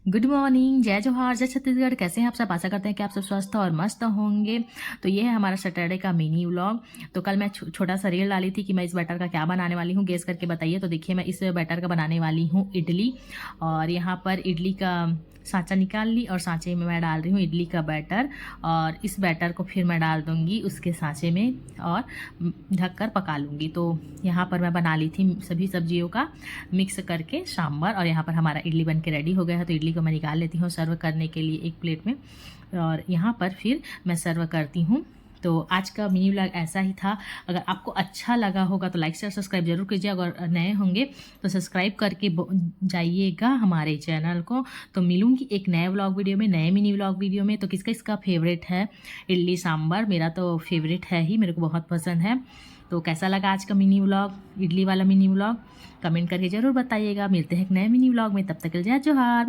Good morning, जय जोहार, जय छत्तीसगढ़। कैसे हैं आप सब? आशा करते हैं कि आप सब स्वस्थ और मस्त होंगे। तो ये है हमारा सैटरडे का मिनी व्लॉग। तो कल मैं छोटा सा रील डाली थी कि मैं इस बैटर का क्या बनाने वाली हूँ, गेस करके बताइए। तो देखिए, मैं इस बैटर का बनाने वाली हूँ इडली। और यहाँ पर इडली का सांचा निकाल ली और सांचे में मैं डाल रही हूँ इडली का बैटर। और इस बैटर को फिर मैं डाल दूँगी उसके सांचे में और ढककर पका लूँगी। तो यहाँ पर मैं बना ली थी सभी सब्जियों का मिक्स करके सांभर। और यहाँ पर हमारा इडली बन के रेडी हो गया है। तो इडली को मैं निकाल लेती हूँ सर्व करने के लिए एक प्लेट में। और यहाँ पर फिर मैं सर्व करती हूँ। तो आज का मिनी व्लॉग ऐसा ही था। अगर आपको अच्छा लगा होगा तो लाइक शेयर सब्सक्राइब जरूर कीजिए। अगर नए होंगे तो सब्सक्राइब करके जाइएगा हमारे चैनल को। तो मिलूंगी एक नए व्लॉग वीडियो में, नए मिनी व्लॉग वीडियो में। तो किसका इसका फेवरेट है इडली सांभर? मेरा तो फेवरेट है ही, मेरे को बहुत पसंद है। तो कैसा लगा आज का मिनी व्लॉग, इडली वाला मिनी व्लॉग? कमेंट करके ज़रूर बताइएगा। मिलते हैं एक नए मिनी व्लॉग में, तब तक के लिए जय जोहार।